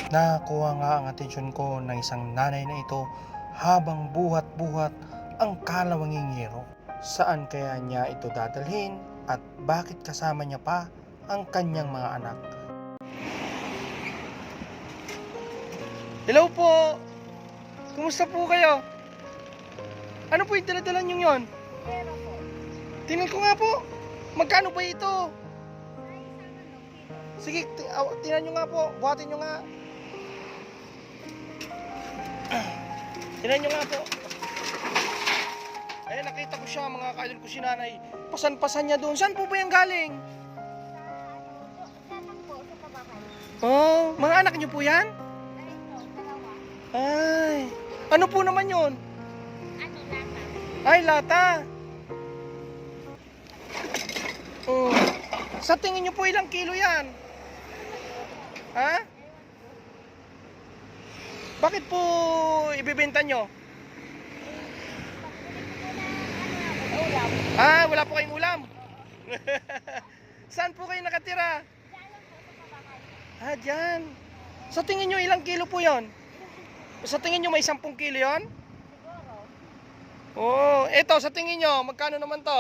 Nakakuha nga ang atensyon ko ng isang nanay na ito habang buhat-buhat ang kalawanging yero. Saan kaya niya ito dadalhin at bakit kasama niya pa ang kanyang mga anak? Hello po! Kumusta po kayo? Ano po yung daladala niyo yon? Pero po, Tingnan ko nga po. Magkano ba ito? ay isang kilo. Sige, tingnan nyo nga po. Buhatin nyo nga. Tingnan nyo nga po. Ayan, nakita ko siya, mga kaidol ko si nanay. Pasan-pasan niya doon. Saan po ba yung galing? Sa ano po, sa kabahay. Oh, mga anak niyo po yan? Ay, ito, dalawa. Ay, ano po naman yon? Ano, lata? Ay, lata. Oh, sa tingin niyo po ilang kilo yan? Ha? Bakit po ibibenta nyo? Ulam. Ah, wala po kayong ulam. Saan po kayo nakatira? Diyan lang po sa kabahay. Ah, dyan. Sa tingin nyo, ilang kilo po yon? Sa tingin nyo, may 10 kilo yon? Siguro. Oo. Eto, sa tingin nyo, magkano naman to?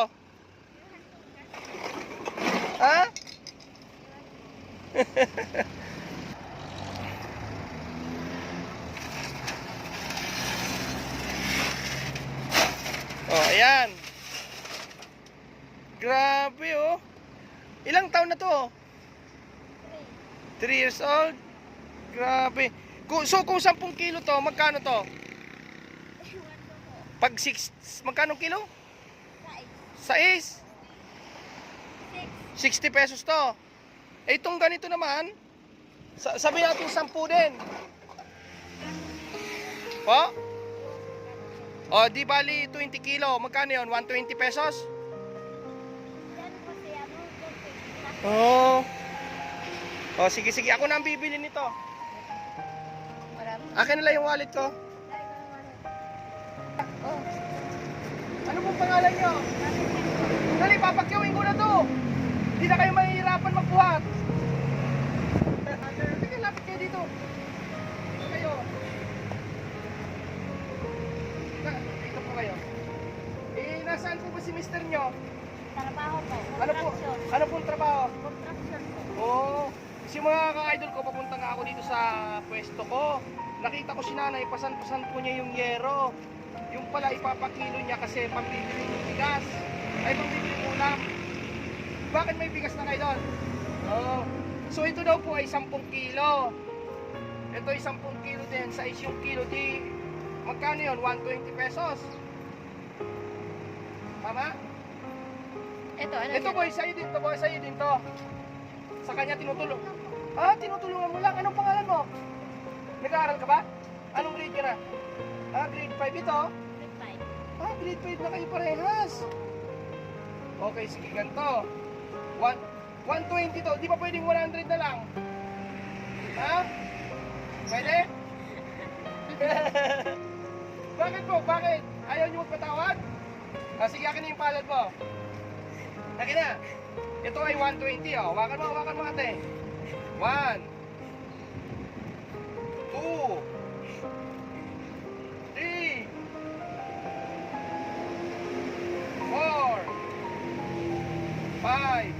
Ha? Oh, ayan. Grabe, oh. Ilang taon na to? 3 years old? Grabe. So, kung 10 kilo to, magkano to? Pag 6, magkano kilo? Size. 6? 60 pesos to. Eh, itong ganito naman, sabi natin 10 din. Po? O, di bali 20 kilo. Magkano yun? 120 pesos? Diyan po siya, no? Oo. O, sige, sige. Ako na ang bibili nito. Marami. Akin na lang yung wallet ko. Oh, Ano pong pangalan nyo? Dali, papakyawin ko na to. Hindi na kayo mahihirapan magbuhat. Sige, lapit kayo dito. Dito kayo. Dito po kayo. Eh, nasaan po ba si mister nyo? trabaho po. Ano po? Construction. Ano pong trabaho? Construction po. Oo. Kasi mga ka-idol ko, papunta nga ako dito sa pwesto ko. Nakita ko si nanay, pasan-pasan po niya yung yero. Yung pala ipapakilo niya kasi pambibili ng bigas. Ay, pambibili ng ulam. Bakit may bigas na kayo doon? Oo. So ito daw po ay 10 kilo. Ito ay 10 kilo din. Sa yung kilo di, magkano yun? 120 pesos. Tama? Ito, ano Ito boy, sa'yo din to, boy, sa'yo din to. Sa kanya tinutulong. Ah, tinutulungan mo lang. Anong pangalan mo? Nag-aaral ka ba? Anong grade ka na? Ah, grade 5 ito. Ah, grade 5 na kayo parehas. Okay, sige, ganito. 120 to. Di ba pwedeng 100 na lang? Ha? Pwede? Bakit po? Bakit? Ayaw niyo magpatawad? Ah, sige, akin na yung palad mo. Akin na. Ito ay 120, oh. Hawakan mo ate. 1 2 3 4 5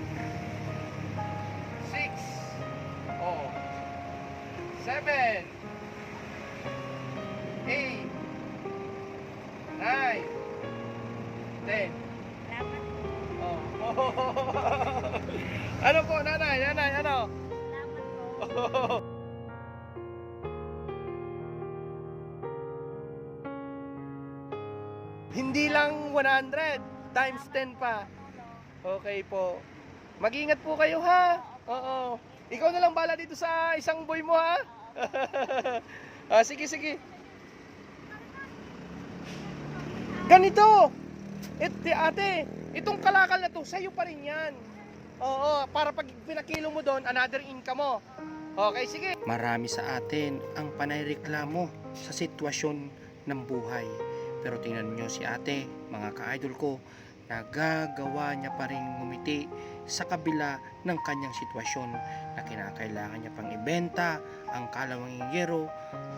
6 oh 7 8 9 10. Salamat. Oh. Ano po, nanay, ano? Salamat po. Hindi lang 100, times 10 pa. Okay po. Mag-ingat po kayo ha. Oo. Ikaw na lang bala dito sa isang boy mo ha. Ah, sige, sige. Ganito. Ate, itong kalakal na to, sa'yo pa rin yan. Oo, para pag pinakilo mo doon, another income mo. Okay, sige. Marami sa atin ang panayreklamo sa sitwasyon ng buhay. Pero tingnan nyo si ate, mga ka-idol ko, nagagawa niya pa rin ngumiti sa kabila ng kanyang sitwasyon na kinakailangan niya pang ibenta ang kalawang yero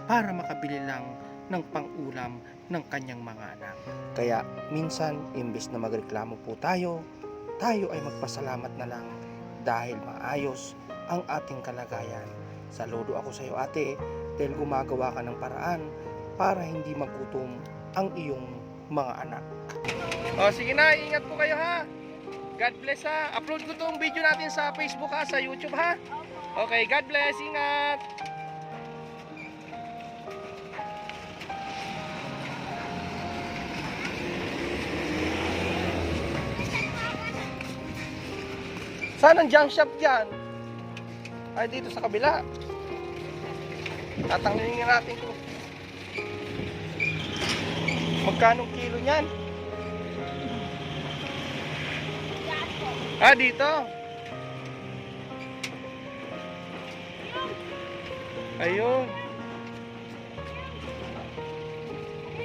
para makabili lang ng pang-ulam ng kanyang mga anak. Kaya minsan, imbes na magreklamo po tayo ay magpasalamat na lang dahil maayos ang ating kalagayan. Saludo ako sa iyo, ate, dahil gumagawa ka ng paraan para hindi magutom ang iyong mga anak. O sige na, ingat po kayo ha. God bless ha. Upload ko tong video natin sa Facebook ha, sa YouTube ha. Okay, God bless, ingat. Saan ang junk shop dyan? Ay, dito sa kabila. Tatanggalin nga natin kung magkano kilo niyan. Ah, dito. Ayun.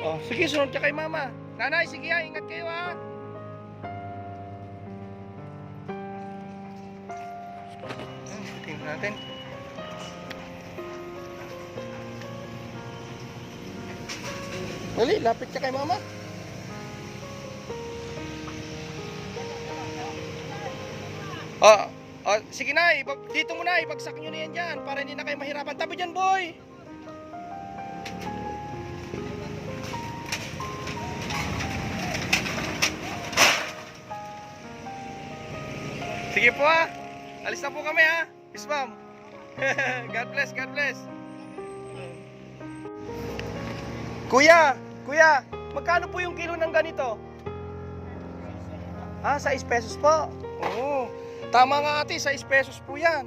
Oh, sige, sunod ka kay mama. Nanay, sige ha, ingat kayo ha. Tingnan natin. Dali, lapit ka kay mama. Sige na, dito muna, ibagsak nyo na yan dyan para hindi na kayo mahirapan. Tabi dyan, boy! Sige po ha, alis na po kami ha. Yes, ma'am. God bless, God bless. Kuya, magkano po yung kilo ng ganito? Ah, 6 pesos po. Oo. Tama nga ate, 6 pesos po yan.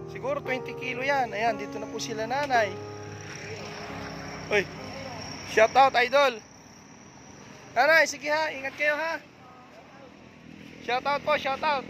Siguro 20 kilo yan. Ayan, dito na po sila nanay. Uy, shout out idol. Nanay, sige ha, ingat kayo ha. Shout out po, shout out.